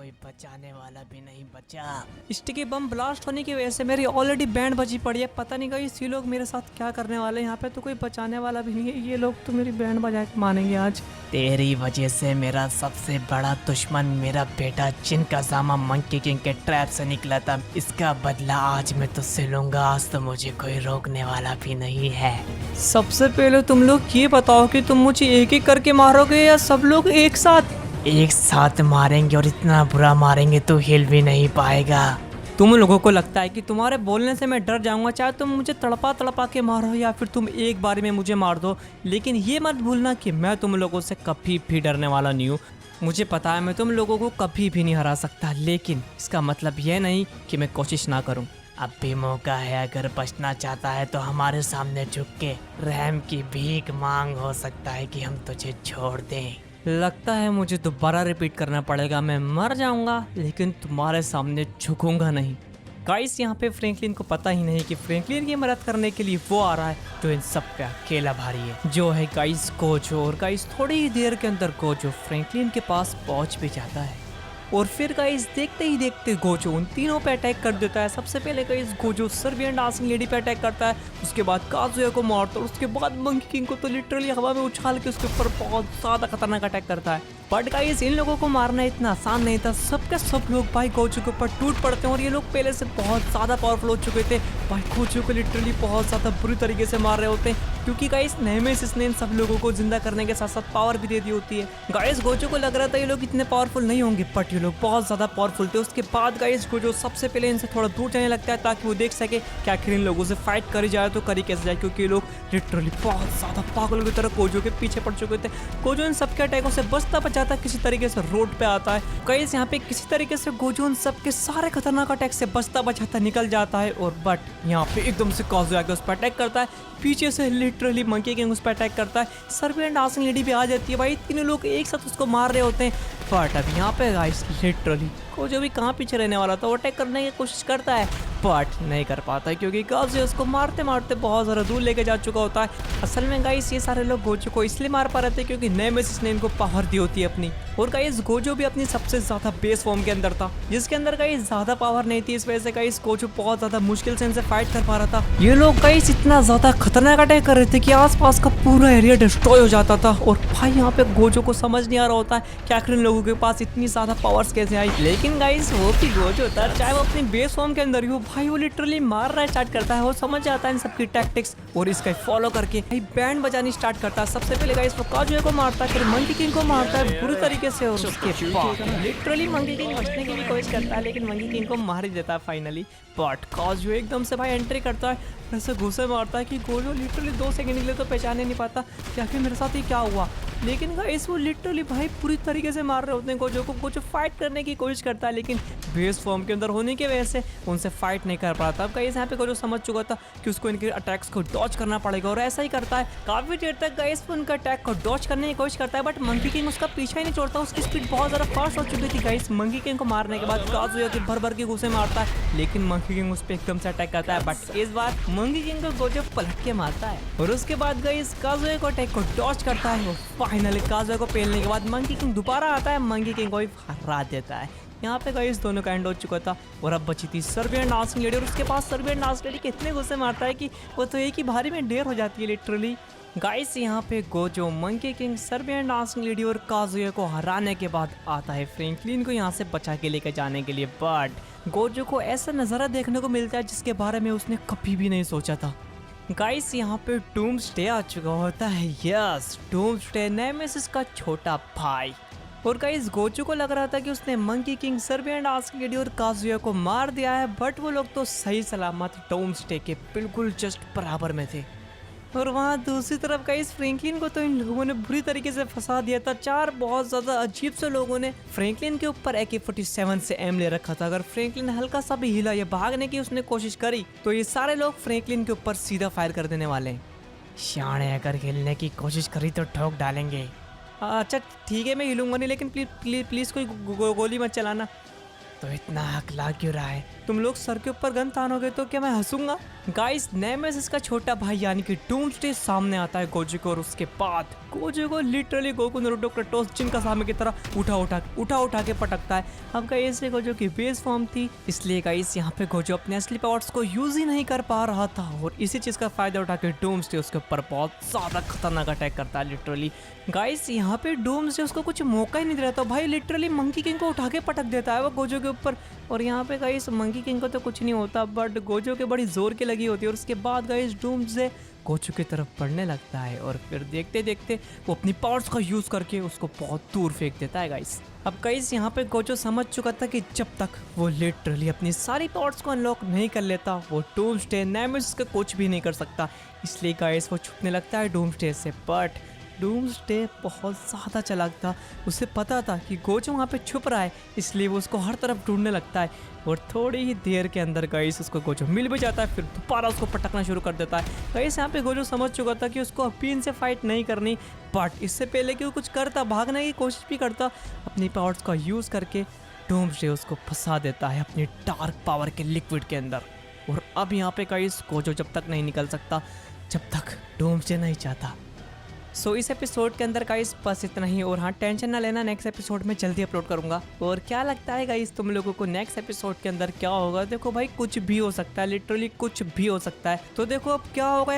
कोई बचाने वाला भी नहीं बचा। स्टिकी बम ब्लास्ट होने की वजह से मेरी ऑलरेडी बैंड बजी पड़ी है। पता नहीं गाइस ये लोग मेरे साथ क्या करने वाले हैं। यहाँ पे तो कोई बचाने वाला भी नहीं है। ये लोग तो मेरी बैंड बजा के मानेंगे आज। तेरी वजह से मेरा सबसे बड़ा दुश्मन मेरा बेटा जिन का सामा मंकी किंग के ट्रैप से निकला था, इसका बदला आज मैं तुझसे लूंगा। आज तो मुझे कोई रोकने वाला भी नहीं है। सबसे पहले तुम लोग ये बताओ कि तुम मुझे एक एक करके मारोगे या सब लोग एक साथ? एक साथ मारेंगे और इतना बुरा मारेंगे तो हिल भी नहीं पाएगा। तुम लोगों को लगता है कि तुम्हारे बोलने से मैं डर जाऊंगा, चाहे तुम मुझे तड़पा तड़पा के मारो या फिर तुम एक बार में मुझे मार दो, लेकिन ये मत भूलना कि मैं तुम लोगों से कभी भी डरने वाला नहीं हूँ। मुझे पता है मैं तुम लोगों को कभी भी नहीं हरा सकता, लेकिन इसका मतलब यह नहीं कि मैं कोशिश ना करूँ। अब भी मौका है, अगर बचना चाहता है तो हमारे सामने झुक के रहम की भीख मांग। हो सकता है कि हम तुझे छोड़ दें। लगता है मुझे दोबारा रिपीट करना पड़ेगा। मैं मर जाऊंगा लेकिन तुम्हारे सामने झुकूंगा नहीं। गाइस यहाँ पे फ्रैंकलिन को पता ही नहीं कि फ्रैंकलिन की मदद करने के लिए वो आ रहा है तो इन सब का अकेला भारी है, जो है गाइस गोजो। और गाइस थोड़ी ही देर के अंदर गोजो फ्रैंकलिन के पास पहुंच भी जाता है और फिर गाइस देखते ही देखते गोजो उन तीनों पे अटैक कर देता है। सबसे पहले guys Gojo Serbian dancing lady पे अटैक करता है, उसके बाद काजुया को मारता है, उसके बाद मंकी किंग को तो लिटरली हवा में उछाल के उसके ऊपर बहुत ज्यादा खतरनाक अटैक करता है। बट गाइस इन लोगों को मारना इतना आसान नहीं था। सबके सब लोग भाई गोजो के ऊपर टूट पड़ते हैं और ये लोग पहले से बहुत ज्यादा पावरफुल हो चुके थे। भाई गोजो को लिटरली बहुत ज्यादा बुरी तरीके से मार रहे होते हैं, क्योंकि गाइस नेमेसिस ने इन सब लोगों को जिंदा करने के साथ साथ पावर भी दे दी होती है। गाइस गोजो को लग रहा था ये लोग इतने पावरफुल नहीं होंगे, बट ये लोग बहुत ज्यादा पावरफुल थे। उसके बाद गाइस गोजो सबसे पहले इनसे थोड़ा दूर जाने लगता है ताकि वो देख सके कि आखिर इन लोगों से फाइट करी जाए तो करी कैसे जाए, क्योंकि ये लोग लिटरली बहुत ज्यादा पागलों की तरह गोजो के पीछे पड़ चुके थे। गोजो इन सबके अटैकों से बचता बचाता किसी तरीके से रोड पे आता है। गाइस यहाँ पे किसी तरीके से गोजो उन सबके सारे खतरनाक अटैक से बचता बचाता निकल जाता है और बट यहाँ पे एकदम से काजुया के उस पर अटैक करता है। पीछे से लिटरली मंकी किंग उस पर अटैक करता है। सर्बियन डांसिंग लेडी भी आ जाती है। भाई तीनों लोग एक साथ उसको मार रहे होते हैं, बट अब यहाँ पे गाइस लिटरली गोजो भी कहाँ पीछे रहने वाला था, वो अटैक करने की कोशिश करता है बट नहीं कर पाता है, क्योंकि काजुया उसको मारते मारते बहुत ज़्यादा दूर लेके जा चुका होता है। असल में गाइस ये सारे लोग गोजो को इसलिए मार पा रहे थे क्योंकि नेमेसिस ने इनको पावर दी होती है अपनी। और गाइस गोजो भी अपनी सबसे ज्यादा बेस फॉर्म के अंदर था, जिसके अंदर गाइस ज्यादा पावर नहीं थी। इस वजह से गाइस गोजो बहुत ज्यादा मुश्किल से इनसे फाइट कर पा रहा था। ये लोग गाइस इतना ज्यादा खतरनाक अटैक कर रहे थे कि आसपास का पूरा एरिया डिस्ट्रॉय हो जाता था। और भाई यहाँ पे गोजो को समझ नहीं आ रहा होता है कि आखिर इन लोगों के पास इतनी ज्यादा पावर्स कैसे आई। लेकिन गाइस वो भी गोजो था, चाहे वो अपनी बेस फॉर्म के अंदर ही हो, भाई वो लिटरली मारना स्टार्ट करता है। वो समझ जाता है इन सबकी टैक्टिक्स और इसका फॉलो करके भाई बैंड बजानी स्टार्ट करता है। सबसे पहले गाइस वो काजुया को मारता है, फिर मंकी किंग को मारता है बुरी तरीके से और उसके बाद लिटरली मंकी किंग बचने की भी कोशिश करता है, लेकिन मंकी किंग को मार ही देता है फाइनली। बट काजुया एकदम से भाई एंट्री करता है, ऐसे घुसे मारता है कि गोजो लिटरली 2 सेकंड के लिए तो पहचाने नहीं पाता कि आखिर मेरे साथ ही क्या हुआ। लेकिन गाइस वो लिटरली भाई पूरी तरीके से मार रहे होते हैं गोजो को। गोजो फाइट करने की कोशिश करता है, लेकिन बेस फॉर्म के अंदर होने की वजह से उनसे फाइट नहीं कर पाता। अब गाइस यहाँ पे गोजो समझ चुका था कि उसको इनके अटैक्स को डॉज करना पड़ेगा और ऐसा ही करता है। काफी देर तक गाइस उनका अटैक को डॉज करने की कोशिश करता है, बट मंकी किंग उसका पीछा ही नहीं छोड़ता। उसकी स्पीड बहुत ज्यादा फास्ट हो चुकी थी गाइस। मंकी किंग को मारने के बाद काजुया के भर भर के घुसे मारता है, लेकिन मंकी किंग उस पर एकदम से अटैक करता है। बट इस बार मंकी किंग को गोजो पलट के मारता है और उसके बाद गाइस काजुया को अटैक को डॉज करता है। वो फाइनली काजुया को पेलने के बाद मंकी किंग दोबारा आता है, मंकी किंग को भी हरा देता है। यहाँ पे गाइस दोनों का एंड हो चुका था और अब बची थी सर्बियन डांसिंग लेडी और उसके पास सर्बियन डांसिंग लेडी के इतने गुस्से मारता है कि वो तो एक ही भारी में ढेर हो जाती है लिटरली। गाइस यहाँ पे Gojo, monkey king, Serbian dancing lady और काजुया को हराने के बाद आता है फ्रैंकलिन को यहाँ से बचा के लेकर जाने के लिए। बट गोजो को ऐसा नज़ारा देखने को मिलता है जिसके बारे में उसने कभी भी नहीं सोचा था। गाइस यहाँ पे डूम्सडे आ चुका होता है। यस, डूम्सडे नेमेसिस का छोटा भाई। और गाइस गोजो को लग रहा था कि उसने monkey king, Serbian dancing lady और काजुया को मार दिया है, बट वो लोग तो सही सलामत डूम्सडे के बिल्कुल जस्ट बराबर में थे। और वहाँ दूसरी तरफ गाइस फ्रैंकलिन को तो इन लोगों ने बुरी तरीके से फंसा दिया था। 4 बहुत ज़्यादा अजीब से लोगों ने फ्रैंकलिन के ऊपर AK-47 से एम ले रखा था। अगर फ्रैंकलिन हल्का सा भी हिला या भागने की उसने कोशिश करी तो ये सारे लोग फ्रैंकलिन के ऊपर सीधा फायर कर देने वाले हैं। शाने अगर हिलने की कोशिश करी तो ठोक डालेंगे। अच्छा ठीक है, मैं हिलूंगा नहीं, लेकिन प्लीज कोई गोली मत चलाना। तो इतना हकला क्यों रहा है? तुम लोग सर के ऊपर गन तानोगे तो क्या मैं हंसूंगा? गाइस नेमेसिस का छोटा भाई यानी कि डूम्सडे सामने आता है गोजो को और उसके बाद गोजो को लिटरली गोकू नारुतो क्रेटोस जिनकाज़ामा की तरह उठा के पटकता है। अब गाइस ये गोजो की बेस फॉर्म थी, इसलिए गाइस यहाँ पे गोजो अपने असली पावर्स को यूज ही नहीं कर पा रहा था और इसी चीज का फायदा उठा के डूम्सडे उसके ऊपर बहुत ज्यादा खतरनाक अटैक करता है लिटरली। गाइस यहाँ पे डूम्सडे उसको कुछ मौका ही नहीं दे रहा था, भाई लिटरली मंकी किंग को उठा के पटक देता है वो गोजो के ऊपर। और यहाँ पे गाइस मंकी किंग को तो कुछ नहीं होता, बट गोजो के बड़ी जोर की लगी होती है और उसके बाद गाइस डूम्सडे गोजो की तरफ बढ़ने लगता है और फिर देखते देखते वो अपनी पावर्स का यूज करके उसको बहुत दूर फेंक देता है गाइस। अब गाइस यहाँ पे गोजो समझ चुका था कि जब तक वो लिटरली अपनी सारी पावर्स को अनलॉक नहीं कर लेता वो डूम्सडे नेमेसिस का कुछ भी नहीं कर सकता, इसलिए गाइस वो छुपने लगता है डूम्सडे से। बट डूम्सडे बहुत ज़्यादा चालाक था, उसे पता था कि गोजो वहाँ पे छुप रहा है, इसलिए वो उसको हर तरफ ढूंढने लगता है और थोड़ी ही देर के अंदर गाइस उसको गोजो मिल भी जाता है, फिर दोबारा उसको पटकना शुरू कर देता है। गाइस यहाँ पे गोजो समझ चुका था कि उसको अभी इनसे फाइट नहीं करनी, बट इससे पहले कि वो कुछ करता, भागने की कोशिश भी करता, अपनी पावर्स का यूज़ करके डूम्सडे उसको फंसा देता है अपनी डार्क पावर के लिक्विड के अंदर। और अब यहाँ पे गाइस गोजो जब तक नहीं निकल सकता जब तक डूम्सडे नहीं चाहता। सो इस एपिसोड के अंदर गाइस बस इतना ही, और हाँ टेंशन ना लेना, नेक्स्ट एपिसोड में जल्दी अपलोड करूंगा। और क्या लगता है गाइस तुम लोगों को नेक्स्ट एपिसोड के अंदर क्या होगा? देखो भाई कुछ भी हो सकता है, लिटरली कुछ भी हो सकता है। तो देखो अब क्या होगा